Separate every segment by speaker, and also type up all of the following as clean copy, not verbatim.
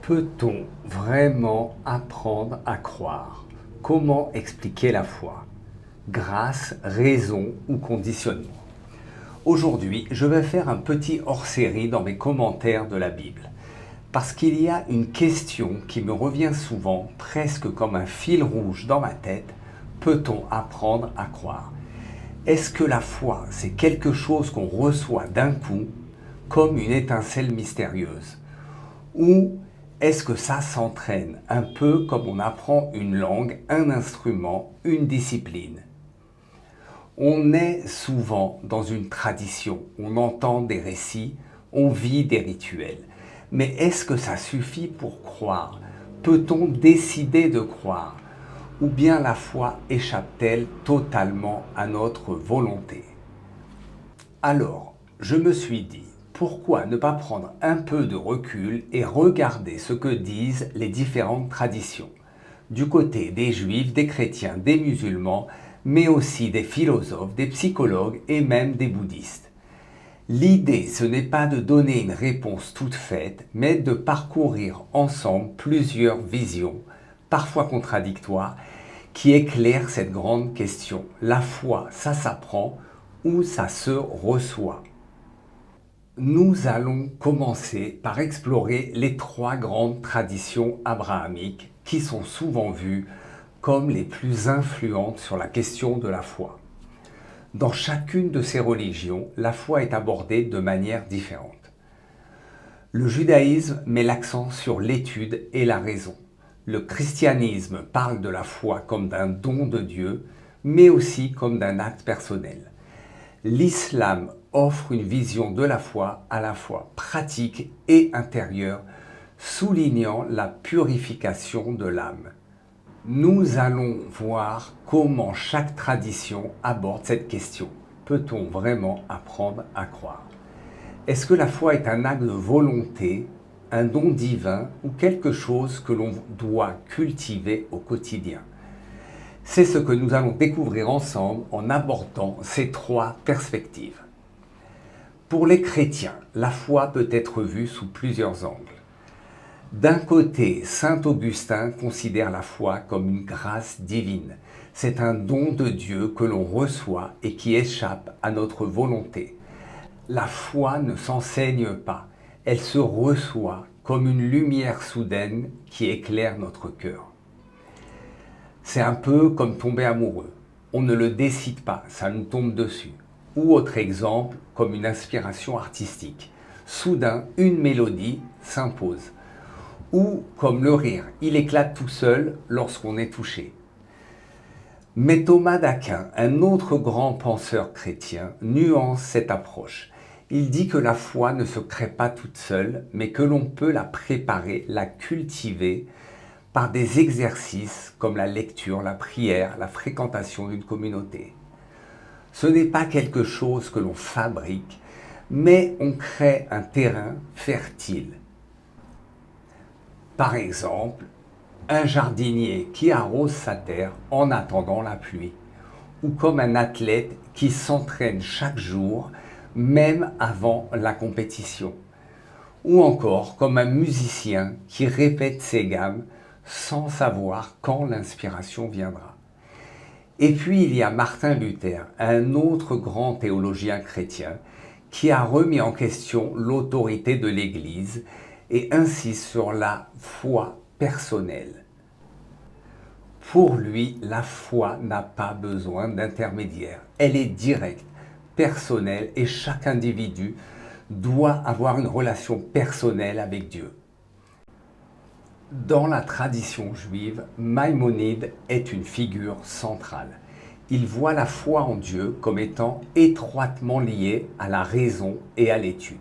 Speaker 1: Peut-on vraiment apprendre à croire? Comment expliquer la foi? Grâce, raison ou conditionnement? Aujourd'hui, je vais faire un petit hors-série dans mes commentaires de la Bible. Parce qu'il y a une question qui me revient souvent, presque comme un fil rouge dans ma tête. Peut-on apprendre à croire? Est-ce que la foi, c'est quelque chose qu'on reçoit d'un coup, comme une étincelle mystérieuse? Ou est-ce que ça s'entraîne un peu comme on apprend une langue, un instrument, une discipline? On est souvent dans une tradition, on entend des récits, on vit des rituels. Mais est-ce que ça suffit pour croire? Peut-on décider de croire? Ou bien la foi échappe-t-elle totalement à notre volonté? Alors, je me suis dit, pourquoi ne pas prendre un peu de recul et regarder ce que disent les différentes traditions, du côté des juifs, des chrétiens, des musulmans, mais aussi des philosophes, des psychologues et même des bouddhistes. L'idée, ce n'est pas de donner une réponse toute faite, mais de parcourir ensemble plusieurs visions, parfois contradictoires, qui éclairent cette grande question. La foi, ça s'apprend ou ça se reçoit? Nous allons commencer par explorer les trois grandes traditions abrahamiques qui sont souvent vues comme les plus influentes sur la question de la foi. Dans chacune de ces religions, la foi est abordée de manière différente. Le judaïsme met l'accent sur l'étude et la raison. Le christianisme parle de la foi comme d'un don de Dieu, mais aussi comme d'un acte personnel. L'islam offre une vision de la foi à la fois pratique et intérieure, soulignant la purification de l'âme. Nous allons voir comment chaque tradition aborde cette question. Peut-on vraiment apprendre à croire? Est-ce que la foi est un acte de volonté, un don divin ou quelque chose que l'on doit cultiver au quotidien? C'est ce que nous allons découvrir ensemble en abordant ces trois perspectives. Pour les chrétiens, la foi peut être vue sous plusieurs angles. D'un côté, saint Augustin considère la foi comme une grâce divine. C'est un don de Dieu que l'on reçoit et qui échappe à notre volonté. La foi ne s'enseigne pas, elle se reçoit comme une lumière soudaine qui éclaire notre cœur. C'est un peu comme tomber amoureux. On ne le décide pas, ça nous tombe dessus. Ou autre exemple, comme une inspiration artistique. Soudain, une mélodie s'impose. Ou comme le rire, il éclate tout seul lorsqu'on est touché. Mais Thomas d'Aquin, un autre grand penseur chrétien, nuance cette approche. Il dit que la foi ne se crée pas toute seule, mais que l'on peut la préparer, la cultiver par des exercices comme la lecture, la prière, la fréquentation d'une communauté. Ce n'est pas quelque chose que l'on fabrique, mais on crée un terrain fertile. Par exemple, un jardinier qui arrose sa terre en attendant la pluie, ou comme un athlète qui s'entraîne chaque jour, même avant la compétition, ou encore comme un musicien qui répète ses gammes sans savoir quand l'inspiration viendra. Et puis il y a Martin Luther, un autre grand théologien chrétien, qui a remis en question l'autorité de l'Église et insiste sur la foi personnelle. Pour lui, la foi n'a pas besoin d'intermédiaire. Elle est directe, personnelle et chaque individu doit avoir une relation personnelle avec Dieu. Dans la tradition juive, Maïmonide est une figure centrale. Il voit la foi en Dieu comme étant étroitement liée à la raison et à l'étude.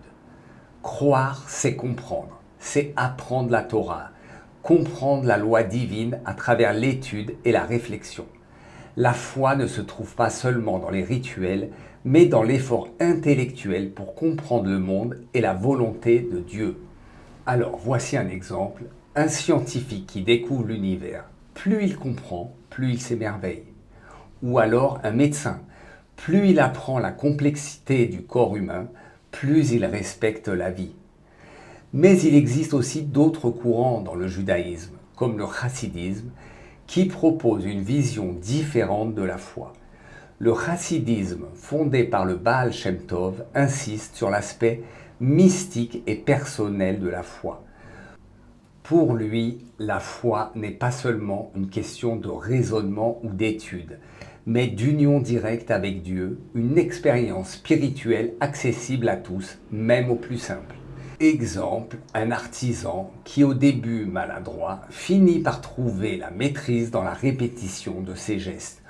Speaker 1: Croire, c'est comprendre, c'est apprendre la Torah, comprendre la loi divine à travers l'étude et la réflexion. La foi ne se trouve pas seulement dans les rituels, mais dans l'effort intellectuel pour comprendre le monde et la volonté de Dieu. Alors, voici un exemple. Un scientifique qui découvre l'univers, plus il comprend, plus il s'émerveille. Ou alors un médecin, plus il apprend la complexité du corps humain, plus il respecte la vie. Mais il existe aussi d'autres courants dans le judaïsme, comme le chassidisme, qui propose une vision différente de la foi. Le chassidisme, fondé par le Baal Shem Tov, insiste sur l'aspect mystique et personnel de la foi. Pour lui, la foi n'est pas seulement une question de raisonnement ou d'étude, mais d'union directe avec Dieu, une expérience spirituelle accessible à tous, même aux plus simples. Exemple, un artisan qui au début maladroit finit par trouver la maîtrise dans la répétition de ses gestes.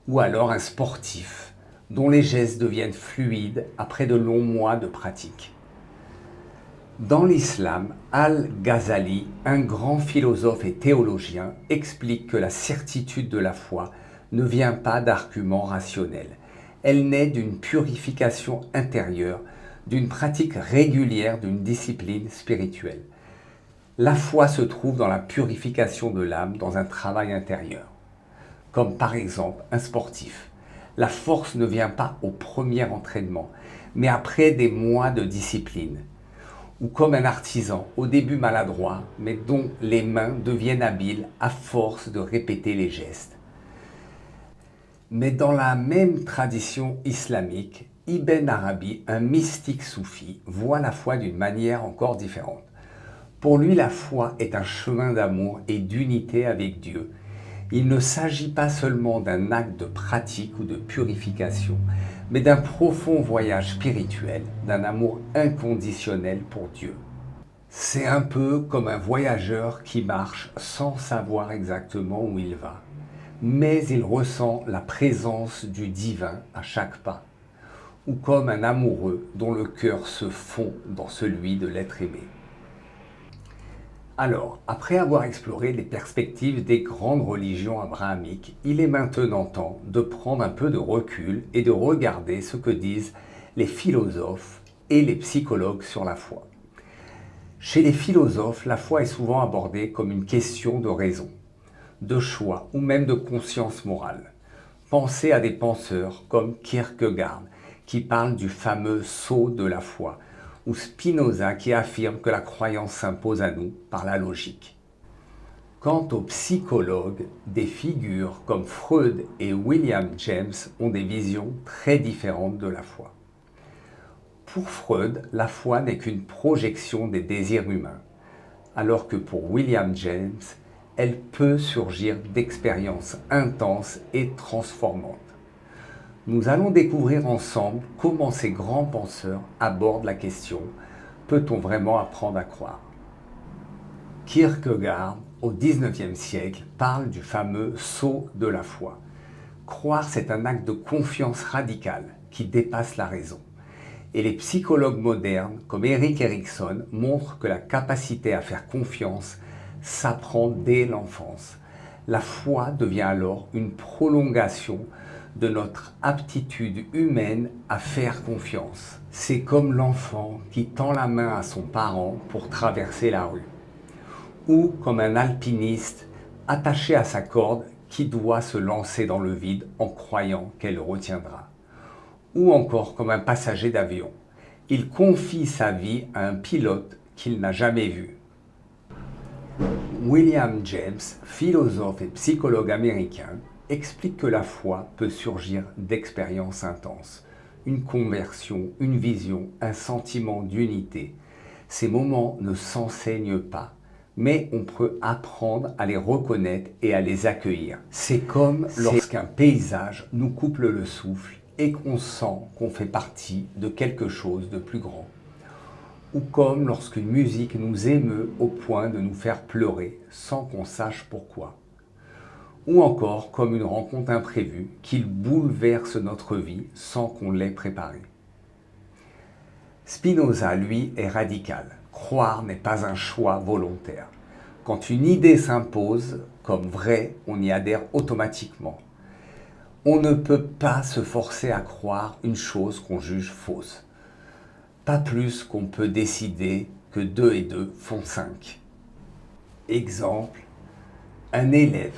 Speaker 1: Ou alors un sportif dont les gestes deviennent fluides après de longs mois de pratique. Dans l'islam, Al-Ghazali, un grand philosophe et théologien, explique que la certitude de la foi ne vient pas d'arguments rationnels. Elle naît d'une purification intérieure, d'une pratique régulière d'une discipline spirituelle. La foi se trouve dans la purification de l'âme, dans un travail intérieur. Comme par exemple un sportif. La force ne vient pas au premier entraînement, mais après des mois de discipline. Ou comme un artisan, au début maladroit, mais dont les mains deviennent habiles à force de répéter les gestes. Mais dans la même tradition islamique, Ibn Arabi, un mystique soufi, voit la foi d'une manière encore différente. Pour lui, la foi est un chemin d'amour et d'unité avec Dieu. Il ne s'agit pas seulement d'un acte de pratique ou de purification, mais d'un profond voyage spirituel, d'un amour inconditionnel pour Dieu. C'est un peu comme un voyageur qui marche sans savoir exactement où il va, mais il ressent la présence du divin à chaque pas, ou comme un amoureux dont le cœur se fond dans celui de l'être aimé. Alors, après avoir exploré les perspectives des grandes religions abrahamiques, il est maintenant temps de prendre un peu de recul et de regarder ce que disent les philosophes et les psychologues sur la foi. Chez les philosophes, la foi est souvent abordée comme une question de raison, de choix ou même de conscience morale. Pensez à des penseurs comme Kierkegaard qui parlent du fameux sceau de la foi, ou Spinoza qui affirme que la croyance s'impose à nous par la logique. Quant aux psychologues, des figures comme Freud et William James ont des visions très différentes de la foi. Pour Freud, la foi n'est qu'une projection des désirs humains, alors que pour William James, elle peut surgir d'expériences intenses et transformantes. Nous allons découvrir ensemble comment ces grands penseurs abordent la question « Peut-on vraiment apprendre à croire ?» Kierkegaard, au XIXe siècle, parle du fameux saut de la foi. Croire, c'est un acte de confiance radicale qui dépasse la raison. Et les psychologues modernes, comme Erik Erikson, montrent que la capacité à faire confiance s'apprend dès l'enfance. La foi devient alors une prolongation de notre aptitude humaine à faire confiance. C'est comme l'enfant qui tend la main à son parent pour traverser la rue. Ou comme un alpiniste attaché à sa corde qui doit se lancer dans le vide en croyant qu'elle le retiendra. Ou encore comme un passager d'avion. Il confie sa vie à un pilote qu'il n'a jamais vu. William James, philosophe et psychologue américain, explique que la foi peut surgir d'expériences intenses, une conversion, une vision, un sentiment d'unité. Ces moments ne s'enseignent pas, mais on peut apprendre à les reconnaître et à les accueillir. C'est comme lorsqu'un paysage nous coupe le souffle et qu'on sent qu'on fait partie de quelque chose de plus grand. Ou comme lorsqu'une musique nous émeut au point de nous faire pleurer sans qu'on sache pourquoi. Ou encore comme une rencontre imprévue qui bouleverse notre vie sans qu'on l'ait préparée. Spinoza, lui, est radical. Croire n'est pas un choix volontaire. Quand une idée s'impose comme vraie, on y adhère automatiquement. On ne peut pas se forcer à croire une chose qu'on juge fausse. Pas plus qu'on peut décider que 2 et 2 font 5. Exemple, un élève.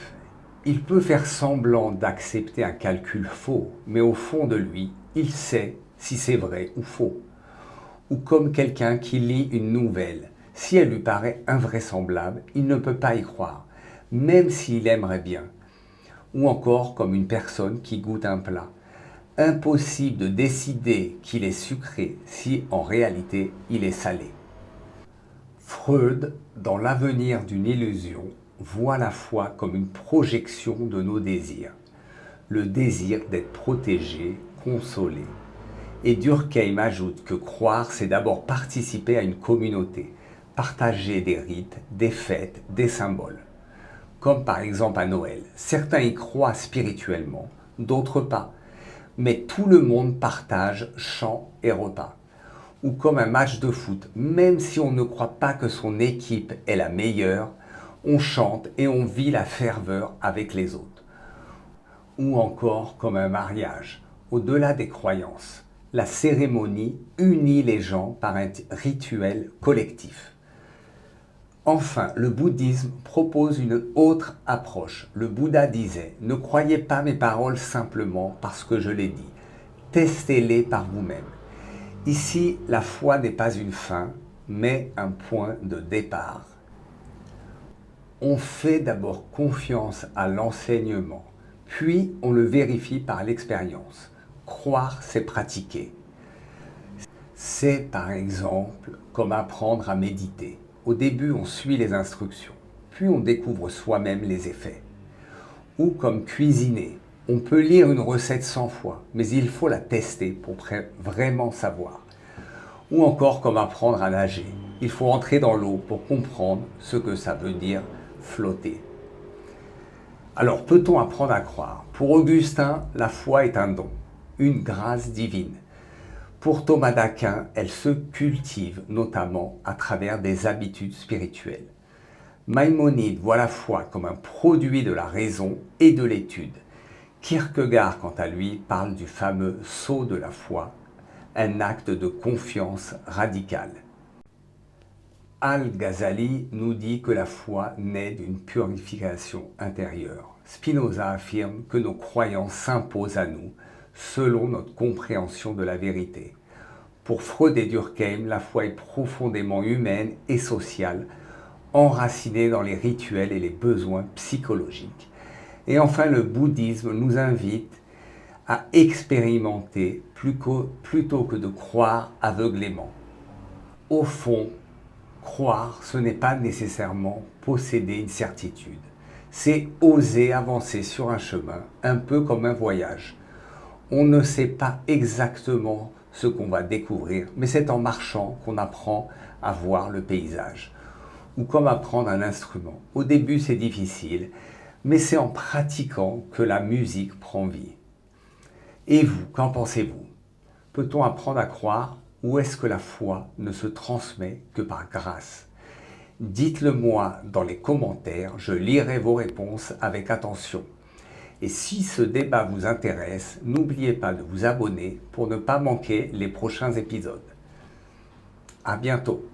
Speaker 1: Il peut faire semblant d'accepter un calcul faux, mais au fond de lui, il sait si c'est vrai ou faux. Ou comme quelqu'un qui lit une nouvelle, Si elle lui paraît invraisemblable, il ne peut pas y croire, même s'il aimerait bien. Ou encore comme une personne qui goûte un plat. Impossible de décider qu'il est sucré si en réalité il est salé. Freud, dans L'avenir d'une illusion, voit la foi comme une projection de nos désirs. Le désir d'être protégé, consolé. Et Durkheim ajoute que croire, c'est d'abord participer à une communauté, partager des rites, des fêtes, des symboles. Comme par exemple à Noël. Certains y croient spirituellement, d'autres pas. Mais tout le monde partage chants et repas. Ou comme un match de foot, même si on ne croit pas que son équipe est la meilleure, on chante et on vit la ferveur avec les autres. Ou encore comme un mariage, au-delà des croyances. La cérémonie unit les gens par un rituel collectif. Enfin, le bouddhisme propose une autre approche. Le Bouddha disait « Ne croyez pas mes paroles simplement parce que je les dis. Testez-les par vous-même. » Ici, la foi n'est pas une fin, mais un point de départ. On fait d'abord confiance à l'enseignement, puis on le vérifie par l'expérience. Croire, c'est pratiquer. C'est par exemple comme apprendre à méditer. Au début, on suit les instructions, puis on découvre soi-même les effets. Ou comme cuisiner. On peut lire une recette 100 fois, mais il faut la tester pour vraiment savoir. Ou encore comme apprendre à nager. Il faut entrer dans l'eau pour comprendre ce que ça veut dire flotter. Alors, peut-on apprendre à croire? Pour Augustin, la foi est un don, une grâce divine. Pour Thomas d'Aquin, elle se cultive notamment à travers des habitudes spirituelles. Maïmonide voit la foi comme un produit de la raison et de l'étude. Kierkegaard, quant à lui, parle du fameux saut de la foi, un acte de confiance radicale. Al-Ghazali nous dit que la foi naît d'une purification intérieure. Spinoza affirme que nos croyances s'imposent à nous selon notre compréhension de la vérité. Pour Freud et Durkheim, la foi est profondément humaine et sociale, enracinée dans les rituels et les besoins psychologiques. Et enfin, le bouddhisme nous invite à expérimenter plutôt que de croire aveuglément. Au fond, croire, ce n'est pas nécessairement posséder une certitude. C'est oser avancer sur un chemin, un peu comme un voyage. On ne sait pas exactement ce qu'on va découvrir, mais c'est en marchant qu'on apprend à voir le paysage. Ou comme apprendre un instrument. Au début, c'est difficile, mais c'est en pratiquant que la musique prend vie. Et vous, qu'en pensez-vous? Peut-on apprendre à croire ou est-ce que la foi ne se transmet que par grâce? Dites-le moi dans les commentaires, je lirai vos réponses avec attention. Et si ce débat vous intéresse, n'oubliez pas de vous abonner pour ne pas manquer les prochains épisodes. À bientôt!